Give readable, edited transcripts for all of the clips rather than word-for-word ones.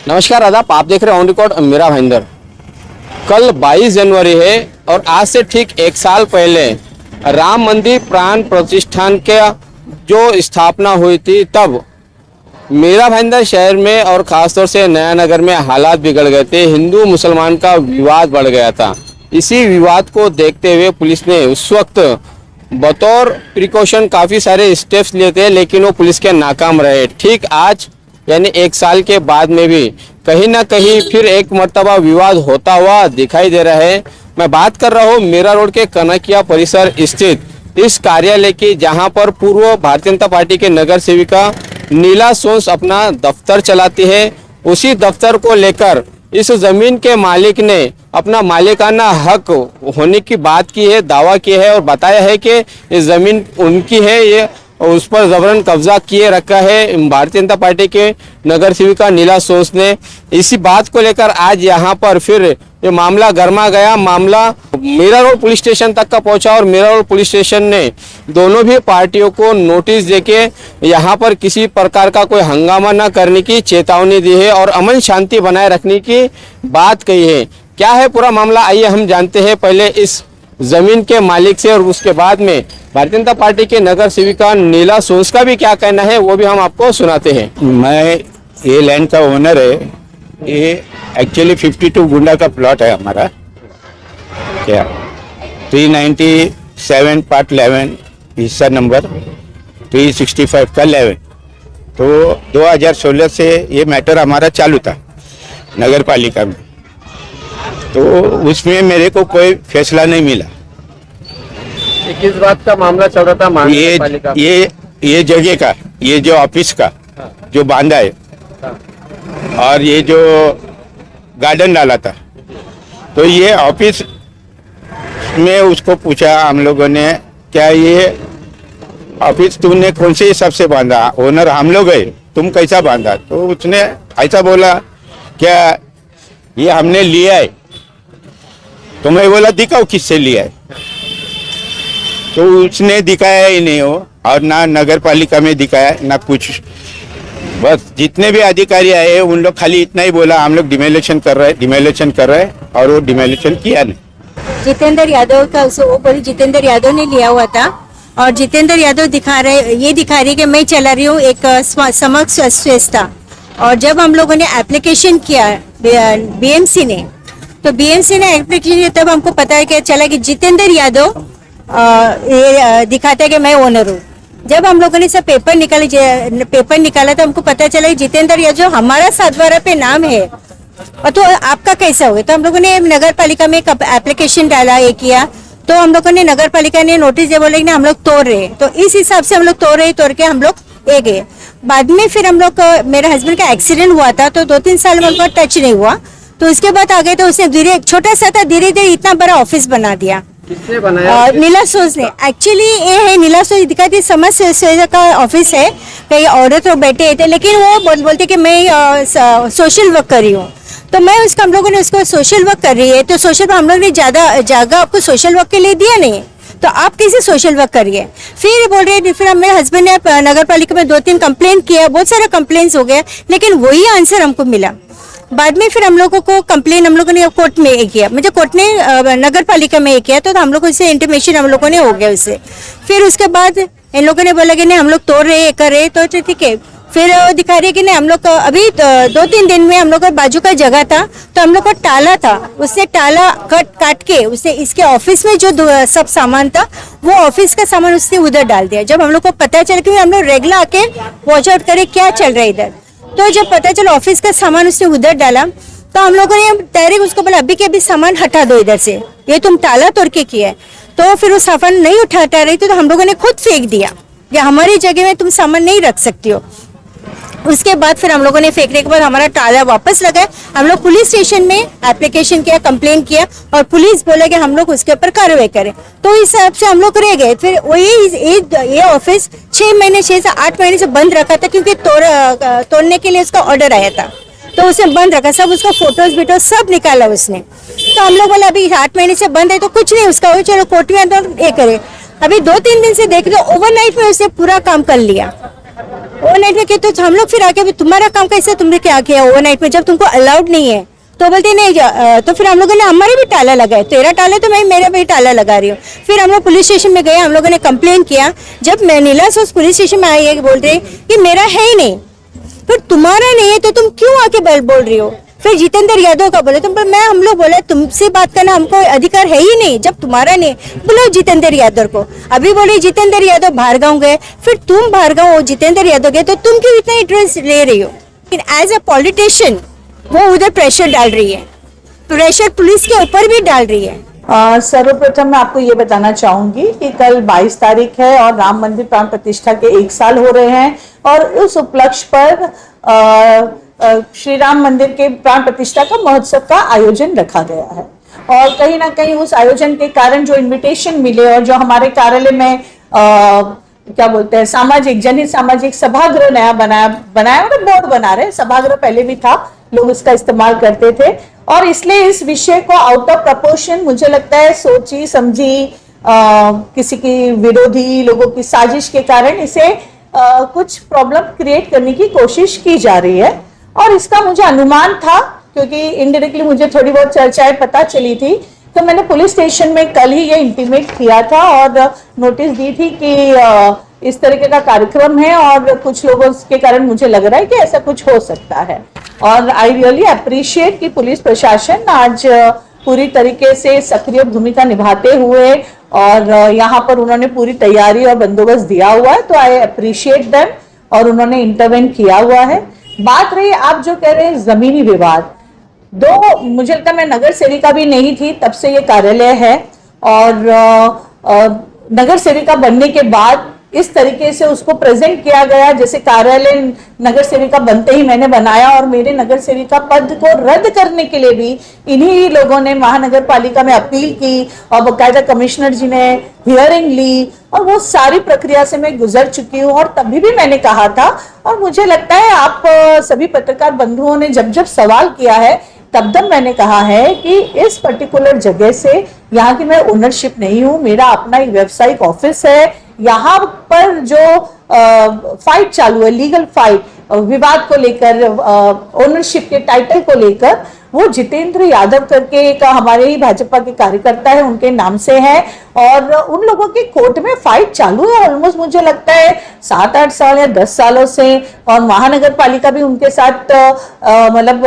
नमस्कार आदाब, आप देख रहे हैं ऑन रिकॉर्ड मेरा भाईंदर। कल 22 जनवरी है और आज से ठीक एक साल पहले राम मंदिर प्राण प्रतिष्ठान के जो स्थापना हुई थी, तब मेरा भाईंदर शहर में और ख़ासतौर से नया नगर में हालात बिगड़ गए थे। हिंदू मुसलमान का विवाद बढ़ गया था। इसी विवाद को देखते हुए पुलिस ने उस वक्त बतौर प्रिकॉशन काफ़ी सारे स्टेप्स लिए थे, लेकिन वो पुलिस के नाकाम रहे। ठीक आज यानी एक साल के बाद में भी कहीं ना कहीं फिर एक मर्तबा विवाद होता हुआ दिखाई दे रहा है। मैं बात कर रहा हूँ मेरा रोड के कनकिया परिसर स्थित इस कार्यालय की, जहां पर पूर्व भारतीय जनता पार्टी के नगर सेविका नीला सोंस अपना दफ्तर चलाती है। उसी दफ्तर को लेकर इस जमीन के मालिक ने अपना मालिकाना हक होने की बात की है, दावा किया है और बताया है कि ये जमीन उनकी है, ये उस पर जबरन कब्जा किए रखा है भारतीय जनता पार्टी के नगर सेविका नीला सोंस ने। इसी बात को लेकर आज यहाँ पर फिर ये मामला गर्मा गया। मामला मेरा रोड पुलिस स्टेशन तक का पहुंचा और मेरा रोड पुलिस स्टेशन ने दोनों भी पार्टियों को नोटिस देके यहाँ पर किसी प्रकार का कोई हंगामा न करने की चेतावनी दी है और अमन शांति बनाए रखने की बात कही है। क्या है पूरा मामला, आइए हम जानते हैं पहले इस जमीन के मालिक से और उसके बाद में भारतीय जनता पार्टी के नगर सेविका नीला सोंस का भी क्या कहना है वो भी हम आपको सुनाते हैं। मैं ये लैंड का ओनर है। ये एक्चुअली 52 गुंडा का प्लॉट है हमारा। क्या 397 पार्ट 11 हिस्सा नंबर 365 का 11। तो 2016 से ये मैटर हमारा चालू था नगर पालिका में, तो उसमें मेरे को कोई फैसला नहीं मिला। किस बात का मामला चल रहा था? ये जगह का, ये जो ऑफिस का जो बांधा है और ये जो गार्डन डाला था, तो ये ऑफिस में उसको पूछा हम लोगों ने, क्या ये ऑफिस तुमने कौन से हिसाब से बांधा? ओनर हम लोग है, तुम कैसा बांधा? तो उसने ऐसा बोला, क्या ये हमने लिया है? तो मैं बोला दिखाओ किससे लिया है। तो उसने दिखाया ही नहीं हो और ना नगर पालिका में दिखाया ना कुछ। बस जितने भी अधिकारी आए उन लोग खाली इतना ही बोला, हम लोग डिमोलेशन कर रहे हैं और वो डिमोलेशन किया नहीं। जितेंद्र यादव का वो बोली जितेंद्र यादव ने लिया हुआ था और जितेंद्र यादव दिखा रही कि मैं चला रही हूँ एक समक्ष स्वेच्छा। और जब हम लोगों ने एप्लीकेशन किया बीएमसी ने, तो बीएमसी ने एप्लीकेशन किया, तब हमको पता है कि चला कि जितेंद्र यादव ये दिखाता है कि मैं ओनर हूँ। जब हम लोगों ने सब पेपर निकाला तो हमको पता चला कि जितेंद्र यादव हमारा 7/12 पे नाम है, और तो आपका कैसा हुआ? तो हम लोगों ने नगर पालिका में एप्लीकेशन डाला, ये किया, तो हम लोगों ने नगर पालिका ने नोटिस दिया, बोले कि हम लोग तोड़ रहे। तो इस हिसाब से हम लोग तोड़ के हम लोग ए गए। बाद में फिर हम लोग मेरे हस्बैंड का एक्सीडेंट हुआ था, तो 2-3 साल में उनको टच नहीं हुआ, तो उसके बाद आ गए। तो उसने धीरे छोटा सा था, धीरे धीरे इतना बड़ा ऑफिस बना दिया। किसने बनाया? नीला सोंस ने। एक्चुअली ये है नीला सोंस दिखाती समझ का ऑफिस है, कई औरत लोग बैठे थे, लेकिन वो बोलते कि मैं सोशल वर्क कर रही हूँ। तो मैं उसका हम लोगों ने उसको सोशल वर्क कर रही है, तो सोशल हम लोग ने ज़्यादा जगह आपको सोशल वर्क के लिए दिया नहीं, तो आप कैसे सोशल वर्क करिए? फिर बोल रहे, फिर मेरे हस्बैंड ने नगर पालिका में 2-3 कंप्लेंट किया, बहुत सारा कंप्लेंट्स हो गया, लेकिन वही आंसर हमको मिला। बाद में फिर हम लोगों को कंप्लेन हम लोगों ने कोर्ट में किया, मुझे कोर्ट ने नगर पालिका में किया, तो हम लोगों से इंटीमेशन हम लोगों ने हो गया उससे। फिर उसके बाद इन लोगों ने बोला कि नहीं हम लोग तोड़ रहे कर रहे, तो ठीक है। फिर दिखा रहे कि नहीं हम लोग अभी 2-3 दिन में हम लोग का बाजू का जगह था, तो हम लोग को टाला था, उससे टाला काट के उससे इसके ऑफिस में जो सब सामान था वो ऑफिस का सामान उसने उधर डाल दिया। जब हम लोग को पता चला कि हम लोग रेगुलर आके वॉच आउट करे क्या चल रहा है इधर, तो जब पता चला ऑफिस का सामान उसने उधर डाला, तो हम लोगों ने डायरेक्ट उसको बोला अभी के अभी सामान हटा दो इधर से, ये तुम ताला तोड़ के किया है। तो फिर वो सामान नहीं उठाता रही, तो हम लोगों ने खुद फेंक दिया कि हमारी जगह में तुम सामान नहीं रख सकती हो। उसके बाद फिर हम लोगों ने फेंकने के बाद हमारा ताला वापस लगाया। हम लोग पुलिस स्टेशन में एप्लीकेशन किया, कंप्लेन किया, और पुलिस बोला कि हम लोग उसके ऊपर कार्रवाई करें, तो इस हिसाब से हम लोग रह गए। फिर ये ऑफिस 6 से 8 महीने से बंद रखा था, क्योंकि तोड़ने के लिए उसका ऑर्डर आया था, तो उसे बंद रखा। सब उसका फोटोज वीटोज सब निकाला उसने। तो हम लोग बोले अभी 8 महीने से बंद है तो कुछ नहीं उसका, चलो कोर्ट में ये करे। अभी 2-3 दिन से देख लो, ओवरनाइट में उसने पूरा काम कर लिया। ओवरनाइट में क्या, तो हम लोग फिर आके तुम्हारा काम कैसे, तुमने क्या किया ओवरनाइट में जब तुमको अलाउड नहीं है? तो बोलते नहीं तो फिर हम लोगों ने हमारे भी ताला लगाए, तेरा ताला तो मैं मेरा भी ताला लगा रही हूँ। फिर हम लोग पुलिस स्टेशन में गए, हम लोगों ने कंप्लेन किया। जब मैं नीला सोच पुलिस स्टेशन में आई है, बोल रहे कि मेरा है ही नहीं। फिर तुम्हारा नहीं है तो तुम क्यों आके बोल रही हो? फिर जितेंद्र यादव का बोले, तो मैं हम लोग बोले तुमसे बात करना हमको अधिकार है ही नहीं, जब तुम्हारा नहीं। बोलो जितेंद्र यादव को, अभी बोले जितेंद्र यादव बाहर गाँव गए, फिर तुम बाहर गाँव जितेंद्र यादव गए, तो तुम क्यों इतना इंटरेस्ट ले रही हो? एज ए पॉलिटिशियन वो उधर प्रेशर डाल रही है, प्रेशर पुलिस के ऊपर भी डाल रही है। सर्वप्रथम मैं आपको ये बताना चाहूंगी कि कल 22 तारीख है और राम मंदिर प्राण प्रतिष्ठा के 1 साल हो रहे हैं, और उस उपलक्ष्य पर श्री राम मंदिर के प्राण प्रतिष्ठा का महोत्सव का आयोजन रखा गया है। और कहीं ना कहीं उस आयोजन के कारण जो इनविटेशन मिले और जो हमारे कार्यालय में क्या बोलते हैं सामाजिक जनहित सामाजिक सभागृह नया बनाया मतलब बोर्ड बना रहे, सभागृह पहले भी था, लोग इसका इस्तेमाल करते थे, और इसलिए इस विषय को आउट ऑफ प्रपोर्शन मुझे लगता है सोची समझी किसी की विरोधी लोगों की साजिश के कारण इसे कुछ प्रॉब्लम क्रिएट करने की कोशिश की जा रही है। और इसका मुझे अनुमान था क्योंकि इनडायरेक्टली मुझे थोड़ी बहुत चर्चाएं पता चली थी, तो मैंने पुलिस स्टेशन में कल ही ये इंटीमेट किया था और नोटिस दी थी कि इस तरीके का कार्यक्रम है और कुछ लोगों के कारण मुझे लग रहा है कि ऐसा कुछ हो सकता है। और आई रियली अप्रिशिएट कि पुलिस प्रशासन आज पूरी तरीके से सक्रिय भूमिका निभाते हुए और यहाँ पर उन्होंने पूरी तैयारी और बंदोबस्त दिया हुआ है, तो आई अप्रिशिएट देम, और उन्होंने इंटरवेन किया हुआ है। बात रही आप जो कह रहे हैं जमीनी विवाद, मुझे लगता है मैं नगर सेविका भी नहीं थी तब से ये कार्यालय है, और नगर सेविका बनने के बाद इस तरीके से उसको प्रेजेंट किया गया जैसे कार्यालय नगर सेविका बनते ही मैंने बनाया, और मेरे नगर सेविका पद को रद्द करने के लिए भी इन्हीं लोगों ने महानगर पालिका में अपील की और बकायदा कमिश्नर जी ने हियरिंग ली, और वो सारी प्रक्रिया से मैं गुजर चुकी हूँ। और तभी भी मैंने कहा था, और मुझे लगता है आप सभी पत्रकार बंधुओं ने जब जब सवाल किया है तब तक मैंने कहा है कि इस पर्टिकुलर जगह से यहाँ की मैं ओनरशिप नहीं हूँ, मेरा अपना एक व्यावसायिक ऑफिस है। यहाँ पर जो फाइट चालू है, लीगल फाइट, विवाद को लेकर, ओनरशिप के टाइटल को लेकर, वो जितेंद्र यादव करके एक हमारे ही भाजपा के कार्यकर्ता है, उनके नाम से है, और उन लोगों की कोर्ट में फाइट चालू है ऑलमोस्ट मुझे लगता है 7-8 साल या 10 सालों से, और महानगर पालिका भी उनके साथ मतलब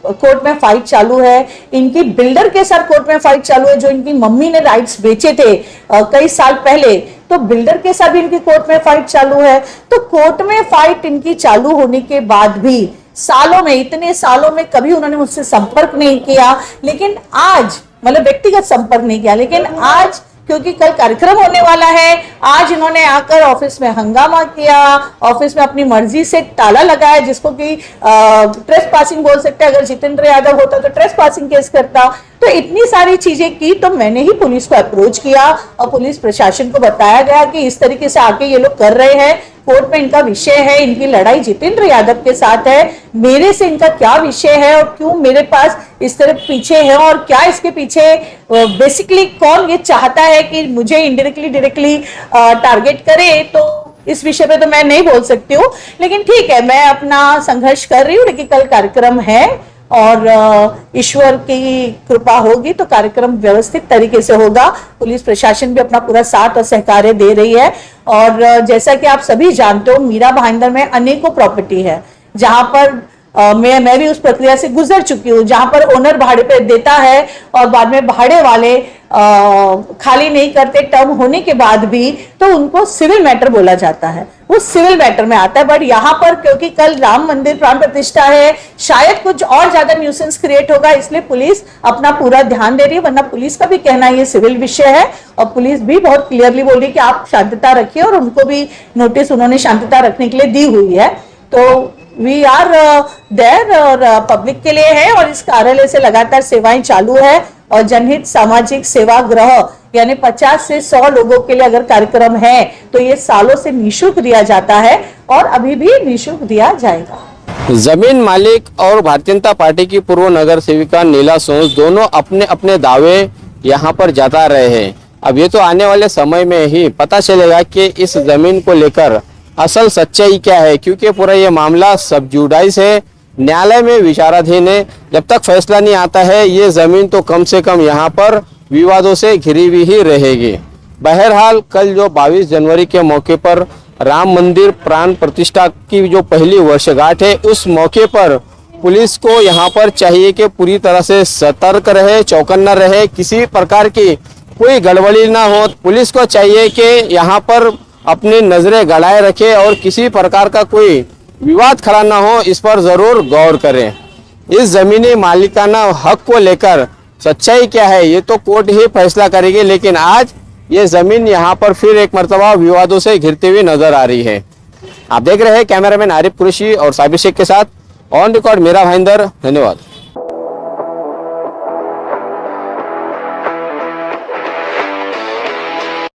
कोर्ट में फाइट चालू है। इनकी बिल्डर के साथ कोर्ट में फाइट चालू है, जो इनकी मम्मी ने राइट्स बेचे थे कई साल पहले, तो बिल्डर के साथ भी इनकी कोर्ट में फाइट चालू है। तो कोर्ट में फाइट इनकी चालू होने के बाद भी सालों में, इतने सालों में कभी उन्होंने मुझसे संपर्क नहीं किया, लेकिन आज मतलब व्यक्तिगत संपर्क नहीं किया, लेकिन आज क्योंकि कल कार्यक्रम होने वाला है, आज इन्होंने आकर ऑफिस में हंगामा किया, ऑफिस में अपनी मर्जी से ताला लगाया, जिसको कि ट्रेस पासिंग बोल सकते हैं। अगर जितेंद्र यादव होता तो ट्रेस पासिंग केस करता। तो इतनी सारी चीजें की, तो मैंने ही पुलिस को अप्रोच किया और पुलिस प्रशासन को बताया गया कि इस तरीके से आके ये लोग कर रहे हैं, कोर्ट में इनका विषय है, इनकी लड़ाई जितेंद्र यादव के साथ है, मेरे से इनका क्या विषय है और क्यों मेरे पास इस तरह पीछे है, और क्या इसके पीछे बेसिकली कौन ये चाहता है कि मुझे इनडायरेक्टली डायरेक्टली टारगेट करे। तो इस विषय पे तो मैं नहीं बोल सकती हूँ, लेकिन ठीक है, मैं अपना संघर्ष कर रही हूँ। लेकिन कल कार्यक्रम है और ईश्वर की कृपा होगी तो कार्यक्रम व्यवस्थित तरीके से होगा। पुलिस प्रशासन भी अपना पूरा साथ और सहकार्य दे रही है, और जैसा कि आप सभी जानते हो, मीरा भाईंदर में अनेकों प्रॉपर्टी है जहां पर मैं भी उस प्रक्रिया से गुजर चुकी हूँ, जहां पर ओनर भाड़े पे देता है और बाद में भाड़े वाले खाली नहीं करते, टर्म होने के बाद भी, तो उनको सिविल मैटर बोला जाता है, वो सिविल मैटर में आता है। बट यहाँ पर क्योंकि कल राम मंदिर प्राण प्रतिष्ठा है, शायद कुछ और ज्यादा न्यूसेंस क्रिएट होगा, इसलिए पुलिस अपना पूरा ध्यान दे रही है। वरना पुलिस का भी कहना ये सिविल विषय है, और पुलिस भी बहुत क्लियरली बोल रही है कि आप शांतता रखिए, और उनको भी नोटिस उन्होंने शांतता रखने के लिए दी हुई है। तो वी आर देयर और पब्लिक के लिए है, और इस कार्यालय से लगातार सेवाएं चालू है, और जनहित सामाजिक सेवा गृह यानी 50 से 100 लोगों के लिए अगर कार्यक्रम है तो ये सालों से निःशुल्क दिया जाता है और अभी भी निःशुल्क दिया जाएगा। जमीन मालिक और भारतीय जनता पार्टी की पूर्व नगर सेविका नीला सोंस दोनों अपने अपने दावे यहाँ पर जता रहे हैं। अब ये तो आने वाले समय में ही पता चलेगा कि इस जमीन को लेकर असल सच्चाई क्या है, क्योंकि पूरा ये मामला सब जुडाइस है, न्यायालय में विचाराधीन है। जब तक फैसला नहीं आता है ये ज़मीन तो कम से कम यहाँ पर विवादों से घिरी हुई ही रहेगी। बहरहाल कल जो 22 जनवरी के मौके पर राम मंदिर प्राण प्रतिष्ठा की जो पहली वर्षगांठ है, उस मौके पर पुलिस को यहाँ पर चाहिए कि पूरी तरह से सतर्क रहे, चौकन्ना रहे, किसी प्रकार की कोई गड़बड़ी ना हो। पुलिस को चाहिए कि यहाँ पर अपनी नज़रें गड़ाए रखे और किसी प्रकार का कोई विवाद खड़ा ना हो, इस पर ज़रूर गौर करें। इस ज़मीनी मालिकाना हक को लेकर सच्चाई क्या है ये तो कोर्ट ही फैसला करेगी, लेकिन आज ये ज़मीन यहाँ पर फिर एक मर्तबा विवादों से घिरती हुई नजर आ रही है। आप देख रहे हैं कैमरामैन आरिफ कुरैशी और साबिर शेख के साथ ऑन रिकॉर्ड मेरा भाईंदर। धन्यवाद।